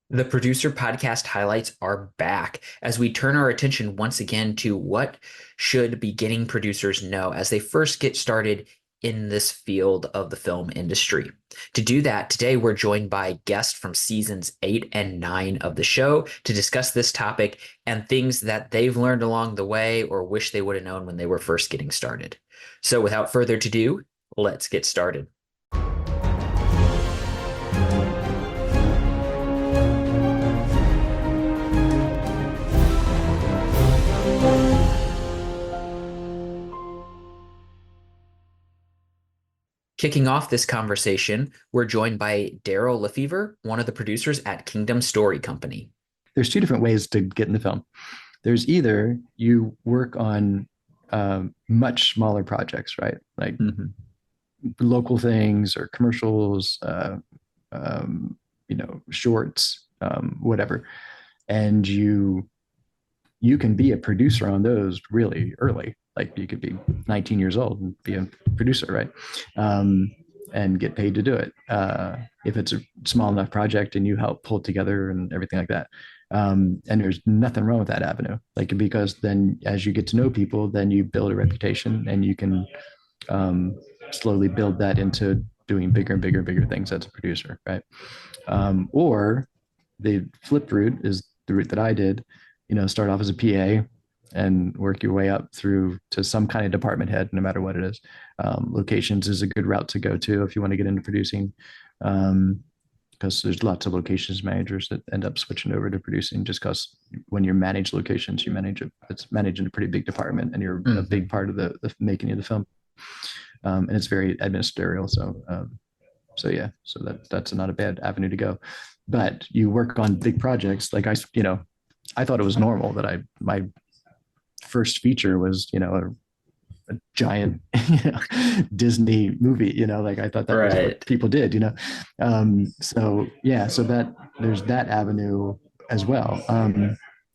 The Producer Podcast highlights are back as we turn our attention once again to what should beginning producers know as they first get started in this field of the film industry. To do that, today we're joined by guests from seasons 8 and 9 of the show to discuss this topic and things that they've learned along the way or wish they would have known when they were first getting started. So without further ado, let's get started. Kicking off this conversation, we're joined by Daryl Lefevre, one of the producers at Kingdom Story Company. There's two different ways to get in the film. There's either you work on much smaller projects, right? Like local things or commercials, shorts, whatever. And you can be a producer on those really early. Like you could be 19 years old and be a producer, right? And get paid to do it. If it's a small enough project and you help pull it together and everything like that. And there's nothing wrong with that avenue. Like, because then as you get to know people, then you build a reputation and you can slowly build that into doing bigger and bigger and bigger things as a producer, right? Or the flip route is the route that I did, start off as a PA and work your way up through to some kind of department head, no matter what it is. Locations is a good route to go to if you want to get into producing, because there's lots of locations managers that end up switching over to producing, just because when you manage locations, it's managing a pretty big department and you're a big part of the making of the film. And it's very administrative. So that's not a bad avenue to go. But you work on big projects. Like I thought it was normal that my first feature was, a giant Disney movie, like I thought that was what people did, so that there's that avenue as well.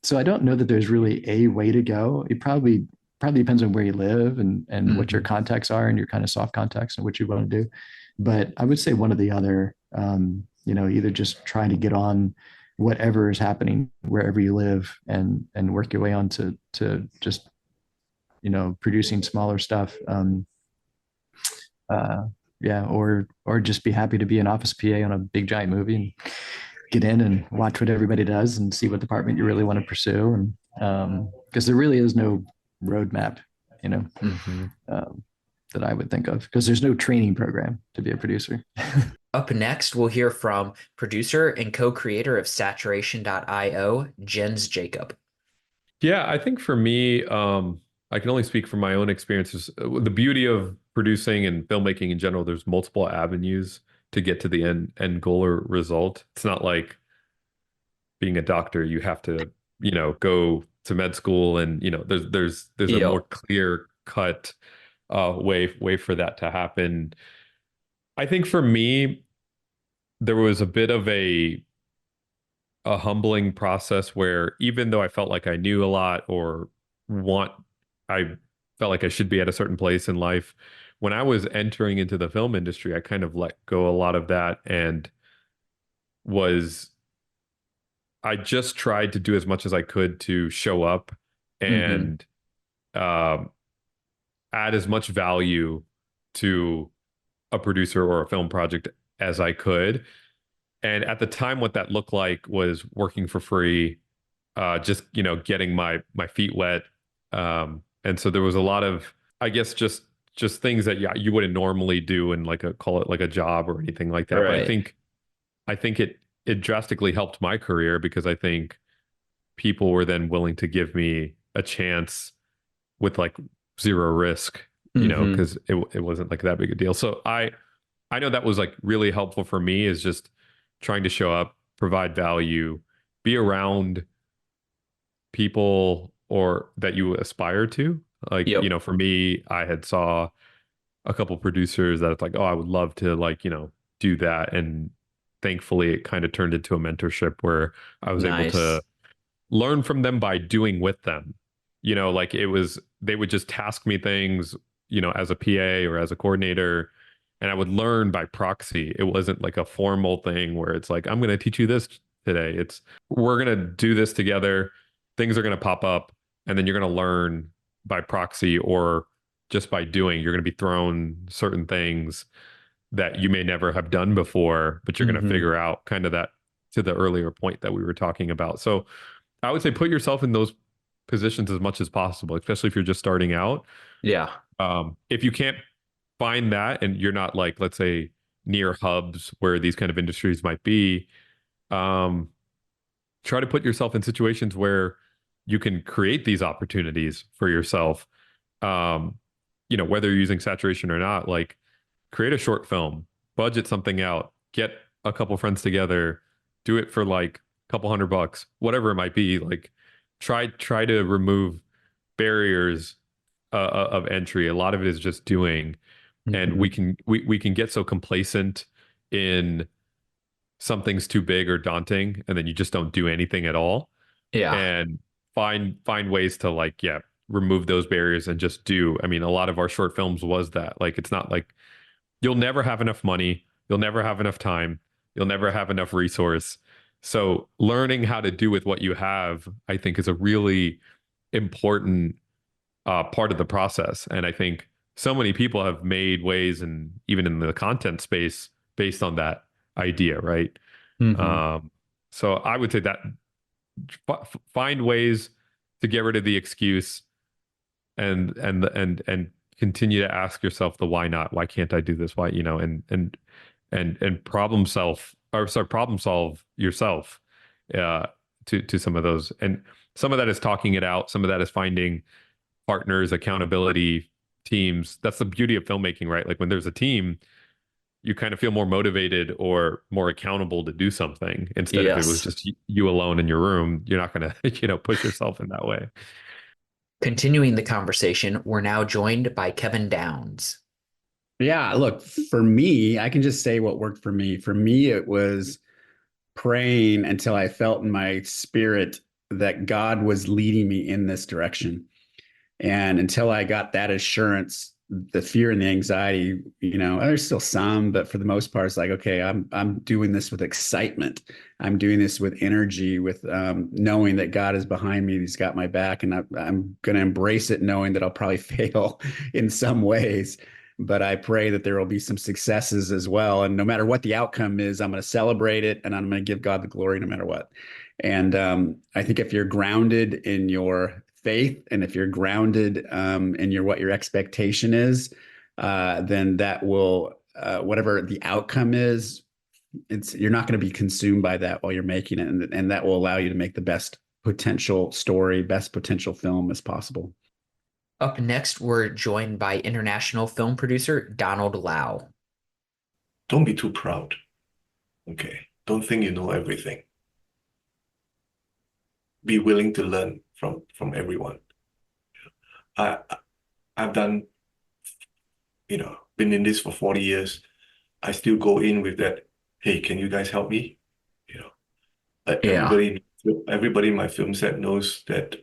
So I don't know that there's really a way to go. It probably depends on where you live and what your contacts are and your kind of soft contacts and what you want to do. But I would say one or the other, either just trying to get on whatever is happening wherever you live and work your way on to just, producing smaller stuff. Or just be happy to be an office PA on a big giant movie and get in and watch what everybody does and see what department you really want to pursue. And because there really is no roadmap, that I would think of, because there's no training program to be a producer. Up next, we'll hear from producer and co-creator of Saturation.io, Jens Jacob. Yeah, I think for me, I can only speak from my own experiences. The beauty of producing and filmmaking in general, there's multiple avenues to get to the end goal or result. It's not like being a doctor, you have to, go to med school and, there's a more clear cut way for that to happen. I think for me, there was a bit of a humbling process where even though I felt like I knew a lot I felt like I should be at a certain place in life, when I was entering into the film industry, I kind of let go a lot of that and I just tried to do as much as I could to show up and add as much value to a producer or a film project as I could. And at the time, what that looked like was working for free, just, getting my feet wet. And so there was a lot of, I guess, just things that you wouldn't normally do in call it like a job or anything like that. Right. But I think it drastically helped my career because I think people were then willing to give me a chance with like zero risk, because it wasn't like that big a deal. So I know that was like really helpful for me, is just trying to show up, provide value, be around people or that you aspire to. Like, for me, I had saw a couple producers that it's like, oh, I would love to do that. And thankfully it kind of turned into a mentorship where I was able to learn from them by doing with them. They would just task me things, as a PA or as a coordinator, and I would learn by proxy. It wasn't like a formal thing where it's like, I'm going to teach you this today. It's we're gonna do this together. Things are gonna pop up, and then you're gonna learn by proxy or just by doing. You're gonna be thrown certain things that you may never have done before, but you're gonna Hmm. figure out kind of that to the earlier point that we were talking about. So I would say put yourself in those positions as much as possible, especially if you're just starting out. Yeah. If you can't find that and you're not like, let's say, near hubs where these kind of industries might be, um, try to put yourself in situations where you can create these opportunities for yourself. Um, whether you're using saturation or not, like create a short film, budget something out, get a couple friends together, do it for like a couple $100, whatever it might be. Like try to remove barriers of entry. A lot of it is just doing, and Hmm. we can get so complacent in something's too big or daunting, and then you just don't do anything at all. Yeah. And find ways to like, yeah, remove those barriers and just do. I mean, a lot of our short films was that. Like, it's not like you'll never have enough money, you'll never have enough time, you'll never have enough resource. So learning how to do with what you have, I think, is a really important part of the process. And I think so many people have made ways, and even in the content space, based on that idea, right? Hmm. Um, so I would say that find ways to get rid of the excuse and continue to ask yourself the why not, why can't I do this, why, and problem solve yourself uh to some of those. And some of that is talking it out, some of that is finding partners, accountability teams. That's the beauty of filmmaking, right? Like when there's a team, you kind of feel more motivated or more accountable to do something, instead if it was Yes. just you alone in your room, you're not going to push yourself in that way. Continuing the conversation, we're now joined by Kevin Downs. Yeah, look, for me, I can just say what worked for me. For me, it was praying until I felt in my spirit that God was leading me in this direction. And until I got that assurance, the fear and the anxiety, there's still some, but for the most part, it's like, okay, I'm doing this with excitement. I'm doing this with energy, with knowing that God is behind me. He's got my back, and I'm going to embrace it, knowing that I'll probably fail in some ways. But I pray that there will be some successes as well. And no matter what the outcome is, I'm going to celebrate it, and I'm going to give God the glory no matter what. And I think if you're grounded in your faith, and if you're grounded in what your expectation is, then that will, whatever the outcome is, you're not going to be consumed by that while you're making it, and that will allow you to make the best potential story, best potential film as possible. Up next, we're joined by international film producer Donald Lau. Don't be too proud. Okay. Don't think you know everything. Be willing to learn from everyone. I I've done, been in this for 40 years. I still go in with that, hey, can you guys help me? You know, Yeah. everybody in my film set knows that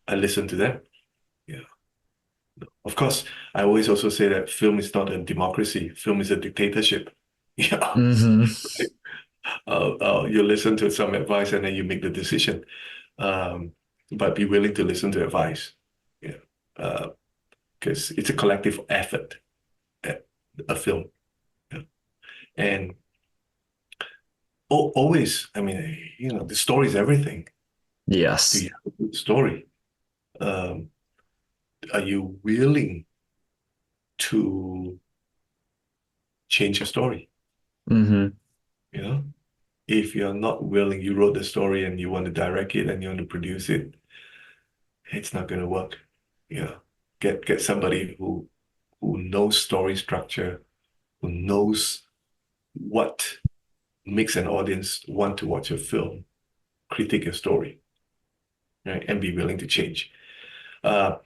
I listen to them. Yeah. Of course, I always also say that film is not a democracy. Film is a dictatorship. Yeah. Hmm. You listen to some advice and then you make the decision. But be willing to listen to advice. Yeah. Because it's a collective effort at a film. Yeah. And always, I mean, the story is everything. Do Yes. you have a good story? Um, are you willing to change your story? Hmm. You know, if you're not willing, you wrote the story and you want to direct it and you want to produce it, it's not going to work. Yeah, get somebody who knows story structure, who knows what makes an audience want to watch a film, critique your story, right, and be willing to change. Uh,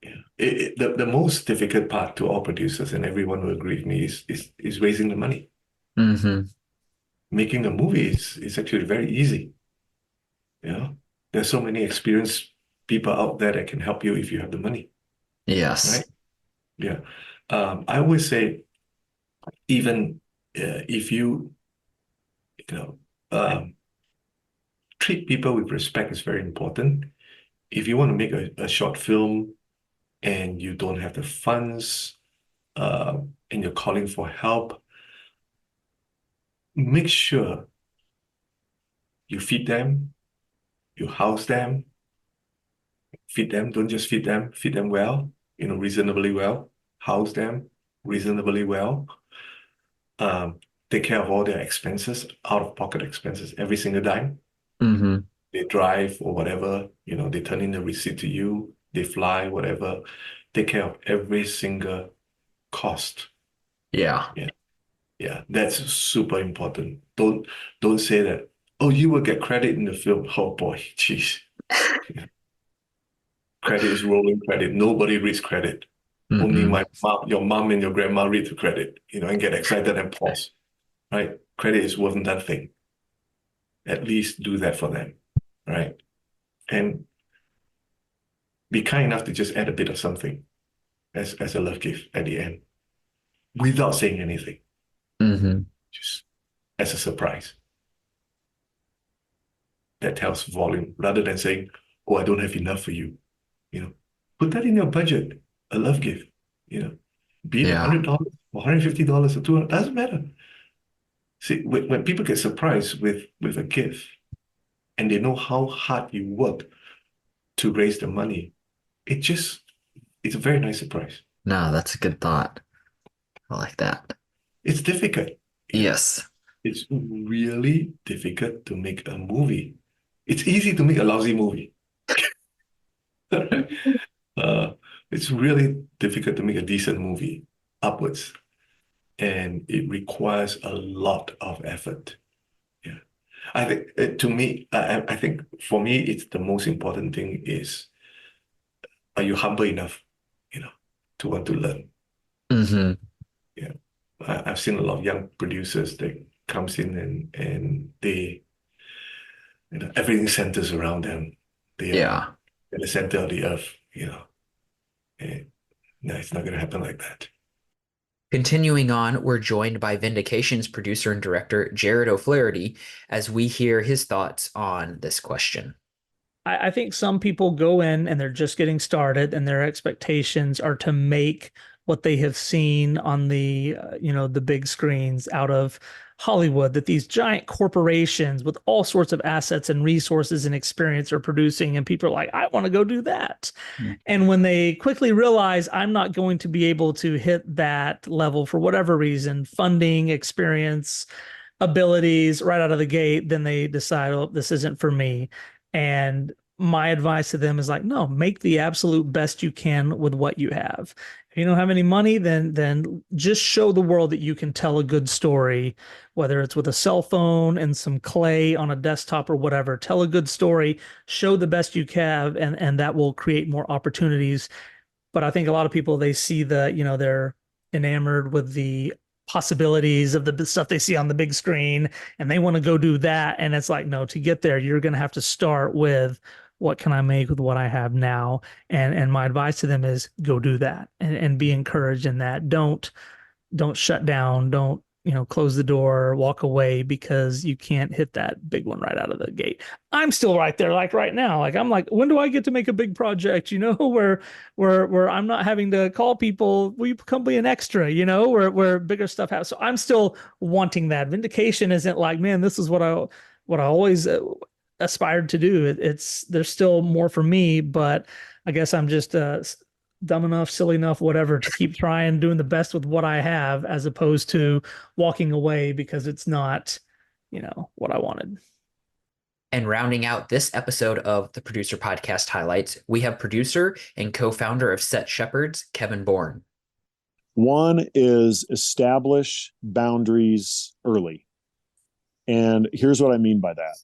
yeah. The most difficult part to all producers, and everyone will agree with me, is raising the money. Hmm. Making a movie is actually very easy. There's so many experienced people out there that can help you if you have the money, Yes. right? Yeah. I always say, even if you You know, treat people with respect is very important. If you want to make a short film and you don't have the funds, and you're calling for help, make sure you feed them, you house them, feed them, don't just feed them well, reasonably well, house them reasonably well, um, take care of all their expenses, out-of-pocket expenses, every single dime. Mm-hmm. They drive or whatever, they turn in the receipt to you, they fly, whatever. Take care of every single cost. Yeah. Yeah. Yeah. That's super important. Don't say that, oh, you will get credit in the film. Oh boy, jeez. Credit is rolling credit. Nobody reads credit. Only Mm-mm. your mom and your grandma read the credit, and get excited and pause. Right? Credit is worth nothing. At least do that for them. Right? And be kind enough to just add a bit of something as a love gift at the end without saying anything, Mm-hmm. just as a surprise. That tells volume rather than saying, oh, I don't have enough for you. Put that in your budget, a love gift, be it Yeah. $100 or $150 or $200, doesn't matter. See, when people get surprised with a gift and they know how hard you worked to raise the money, it's a very nice surprise. No, that's a good thought. I like that. It's difficult. Yes. It's really difficult to make a movie. It's easy to make a lousy movie. Uh, it's really difficult to make a decent movie upwards, and it requires a lot of effort. Yeah, I think to me, I think for me, it's the most important thing is, are you humble enough, to want to learn? Mm-hmm. Yeah, I've seen a lot of young producers that comes in and they, everything centers around them. They Yeah. are in the center of the earth, And no, it's not going to happen like that. Continuing on, we're joined by Vindication's producer and director, Jared O'Flaherty, as we hear his thoughts on this question. I think some people go in and they're just getting started, and their expectations are to make what they have seen on the big screens out of Hollywood, that these giant corporations with all sorts of assets and resources and experience are producing, and people are like, I want to go do that. And when they quickly realize I'm not going to be able to hit that level for whatever reason, funding, experience, abilities right out of the gate, then they decide, oh, this isn't for me. And my advice to them is like, no, make the absolute best you can with what you have. If you don't have any money, then just show the world that you can tell a good story, whether it's with a cell phone and some clay on a desktop or whatever. Tell a good story, show the best you can, and that will create more opportunities. But I think a lot of people, they see they're enamored with the possibilities of the stuff they see on the big screen, and they want to go do that. And it's like, no, to get there, you're going to have to start with, what can I make with what I have now? And my advice to them is go do that, and be encouraged in that. Don't shut down. Don't, close the door, walk away because you can't hit that big one right out of the gate. I'm still right there, like right now. Like, I'm like, when do I get to make a big project, where I'm not having to call people, will you come be an extra, where bigger stuff happens. So I'm still wanting that. Vindication isn't like, man, this is what I always aspired to do. There's still more for me, but I guess I'm just dumb enough, silly enough, whatever, to keep trying, doing the best with what I have, as opposed to walking away because it's not, what I wanted. And rounding out this episode of the Producer Podcast Highlights, we have producer and co-founder of Set Shepherds, Kevin Bourne. One is establish boundaries early. And here's what I mean by that.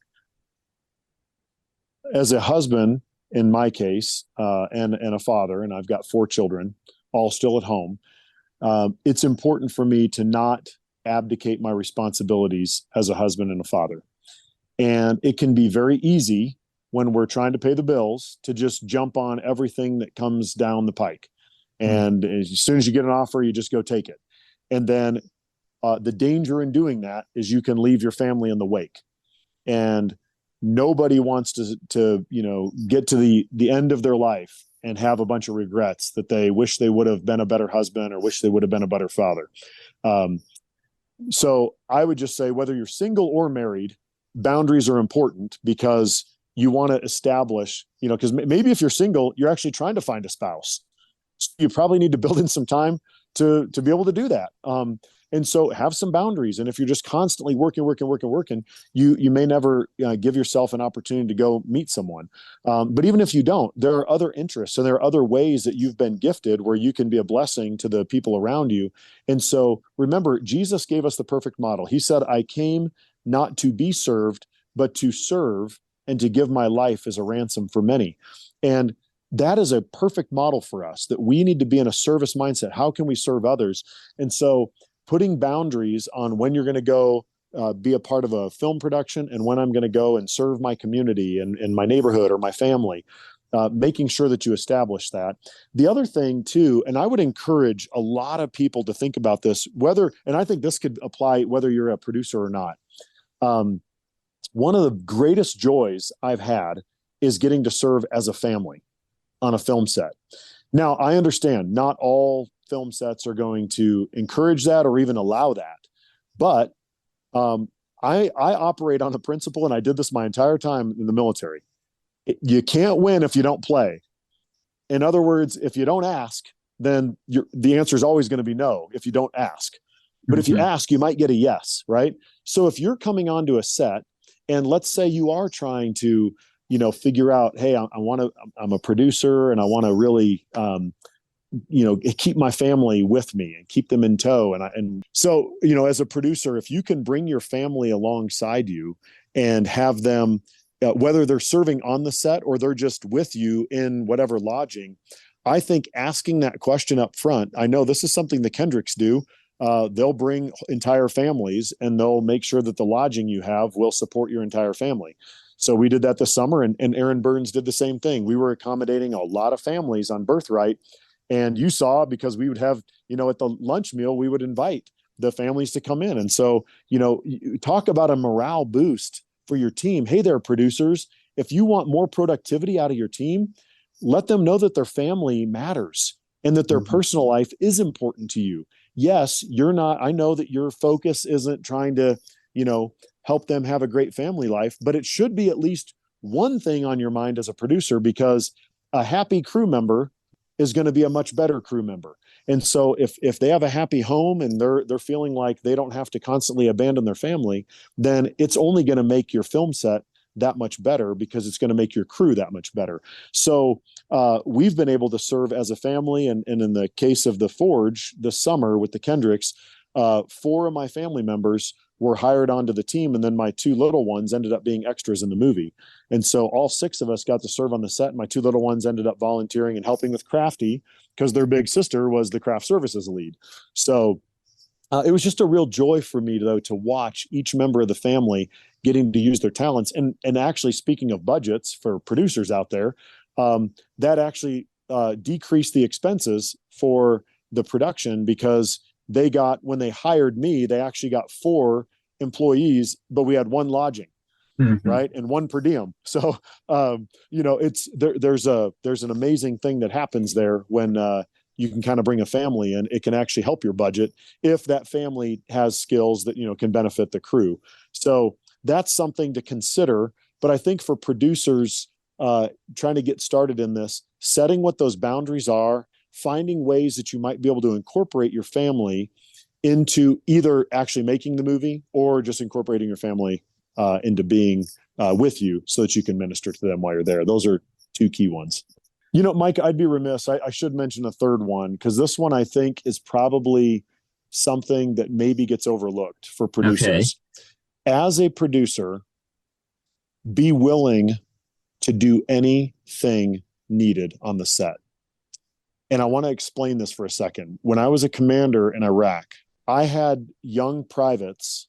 As a husband, in my case, and a father, and I've got 4 children, all still at home, it's important for me to not abdicate my responsibilities as a husband and a father. And it can be very easy when we're trying to pay the bills to just jump on everything that comes down the pike. And as soon as you get an offer, you just go take it. And then the danger in doing that is you can leave your family in the wake. And nobody wants to get to the end of their life and have a bunch of regrets that they wish they would have been a better husband or wish they would have been a better father. So I would just say, whether you're single or married, boundaries are important, because you want to establish, because maybe if you're single, you're actually trying to find a spouse. So you probably need to build in some time to be able to do that. And so have some boundaries. And if you're just constantly working, you may never give yourself an opportunity to go meet someone. But even if you don't, there are other interests and there are other ways that you've been gifted where you can be a blessing to the people around you. And so remember, Jesus gave us the perfect model. He said, I came not to be served, but to serve and to give my life as a ransom for many. And that is a perfect model for us, that we need to be in a service mindset. How can we serve others? And so putting boundaries on when you're going to go be a part of a film production and when I'm going to go and serve my community and my neighborhood or my family, making sure that you establish that. The other thing too, and I would encourage a lot of people to think about this, and I think this could apply whether you're a producer or not. One of the greatest joys I've had is getting to serve as a family on a film set. Now, I understand not all film sets are going to encourage that or even allow that. But I operate on the principle, and I did this my entire time in the military. You can't win if you don't play. In other words, if you don't ask, then the answer is always going to be no if you don't ask. But if you ask, you might get a yes, right? So if you're coming onto a set, and let's say you are trying to, figure out, hey, I'm a producer and I want to really, keep my family with me and keep them in tow. And so, as a producer, if you can bring your family alongside you and have them, whether they're serving on the set or they're just with you in whatever lodging, I think asking that question up front, I know this is something the Kendricks do. They'll bring entire families and they'll make sure that the lodging you have will support your entire family. So we did that this summer, and Aaron Burns did the same thing. We were accommodating a lot of families on Birthright. And you saw, because we would have, at the lunch meal, we would invite the families to come in. And so, talk about a morale boost for your team. Hey there, producers, if you want more productivity out of your team, let them know that their family matters and that their personal life is important to you. Yes, I know that your focus isn't trying to, help them have a great family life, but it should be at least one thing on your mind as a producer, because a happy crew member is going to be a much better crew member. And so if they have a happy home and they're feeling like they don't have to constantly abandon their family, then it's only going to make your film set that much better, because it's going to make your crew that much better. So we've been able to serve as a family. And in the case of the Forge this summer with the Kendricks, 4 of my family members were hired onto the team. And then my 2 little ones ended up being extras in the movie. And so all 6 of us got to serve on the set. And my 2 little ones ended up volunteering and helping with Crafty, because their big sister was the craft services lead. So it was just a real joy for me, though, to watch each member of the family getting to use their talents. And actually, speaking of budgets for producers out there, that actually decreased the expenses for the production, because when they hired me, they actually got 4 employees, but we had 1 lodging, right, and 1 per diem. So there's an amazing thing that happens there when you can kind of bring a family in. It can actually help your budget if that family has skills that can benefit the crew. So that's something to consider. But I think for producers trying to get started in this, setting what those boundaries are, finding ways that you might be able to incorporate your family into either actually making the movie or just incorporating your family into being with you so that you can minister to them while you're there. Those are 2 key ones. Mike, I'd be remiss. I should mention a third one, because this one I think is probably something that maybe gets overlooked for producers. Okay. As a producer, be willing to do anything needed on the set. And I want to explain this for a second. When I was a commander in Iraq, I had young privates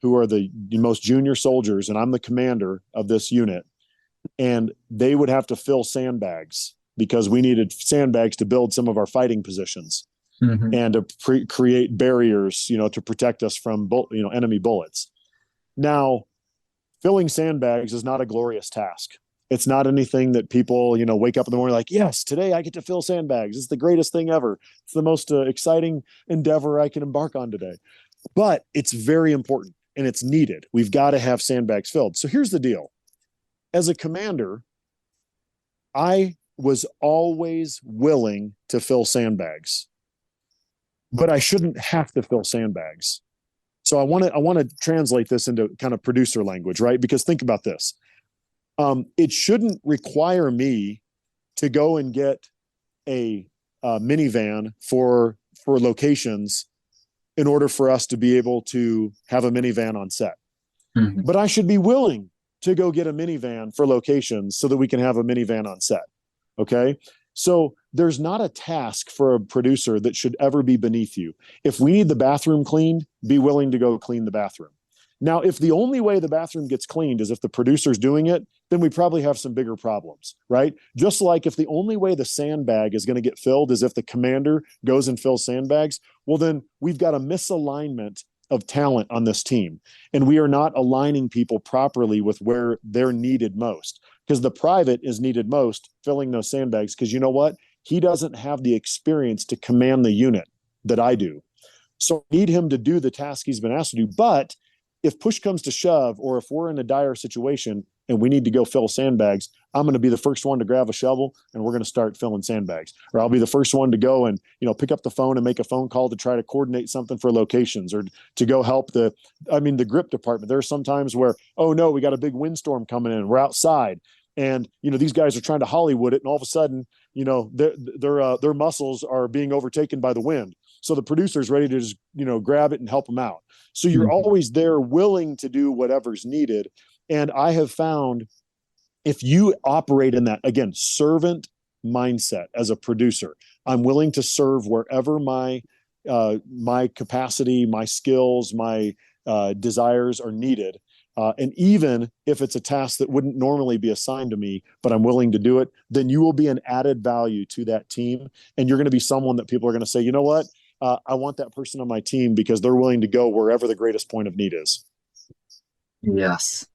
who are the most junior soldiers, and I'm the commander of this unit. And they would have to fill sandbags because we needed sandbags to build some of our fighting positions. and to create barriers, to protect us from enemy bullets. Now, filling sandbags is not a glorious task. It's not anything that people, wake up in the morning like, yes, today I get to fill sandbags. It's the greatest thing ever. It's the most exciting endeavor I can embark on today. But it's very important and it's needed. We've got to have sandbags filled. So here's the deal. As a commander, I was always willing to fill sandbags, but I shouldn't have to fill sandbags. So I want to translate this into kind of producer language, right? Because think about this. It shouldn't require me to go and get a minivan for locations in order for us to be able to have a minivan on set. But I should be willing to go get a minivan for locations so that we can have a minivan on set. Okay. So there's not a task for a producer that should ever be beneath you. If we need the bathroom cleaned, be willing to go clean the bathroom. Now, if the only way the bathroom gets cleaned is if the producer's doing it, then we probably have some bigger problems, right? Just like if the only way the sandbag is going to get filled is if the commander goes and fills sandbags, well, then we've got a misalignment of talent on this team. And we are not aligning people properly with where they're needed most. Because the private is needed most filling those sandbags. Because you know what? He doesn't have the experience to command the unit that I do. So I need him to do the task he's been asked to do. But if push comes to shove, or if we're in a dire situation and we need to go fill sandbags, I'm going to be the first one to grab a shovel and we're going to start filling sandbags. Or I'll be the first one to go and, pick up the phone and make a phone call to try to coordinate something for locations, or to go help the grip department. There are some times where, oh no, we got a big windstorm coming in. We're outside and, these guys are trying to Hollywood it. And all of a sudden, their muscles are being overtaken by the wind. So the producer's ready to just, grab it and help them out. So you're always there willing to do whatever's needed. And I have found if you operate in that, again, servant mindset as a producer, I'm willing to serve wherever my capacity, my skills, my desires are needed. And even if it's a task that wouldn't normally be assigned to me, but I'm willing to do it, then you will be an added value to that team. And you're going to be someone that people are going to say, you know what? I want that person on my team because they're willing to go wherever the greatest point of need is. Yes.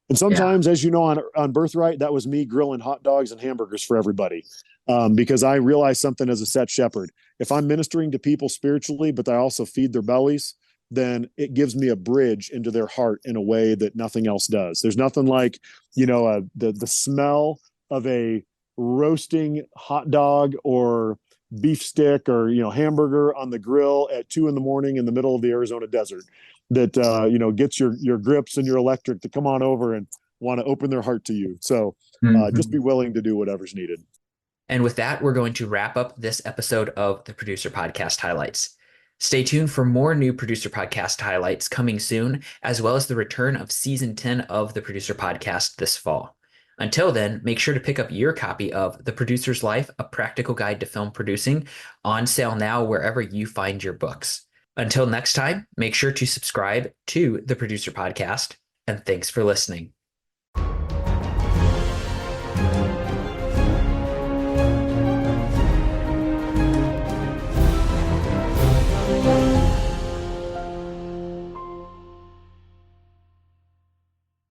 And sometimes, as you know, on Birthright, that was me grilling hot dogs and hamburgers for everybody. Because I realized something as a set shepherd. If I'm ministering to people spiritually, but I also feed their bellies, then it gives me a bridge into their heart in a way that nothing else does. There's nothing like, the smell of a roasting hot dog or beef stick or, hamburger on the grill at 2 a.m. in the middle of the Arizona desert that, gets your grips and your electric to come on over and want to open their heart to you. So just be willing to do whatever's needed. And with that, we're going to wrap up this episode of the Producer Podcast Highlights. Stay tuned for more new Producer Podcast highlights coming soon, as well as the return of Season 10 of the Producer Podcast this fall. Until then, make sure to pick up your copy of The Producer's Life, A Practical Guide to Film Producing, on sale now wherever you find your books. Until next time, make sure to subscribe to the Producer Podcast, and thanks for listening.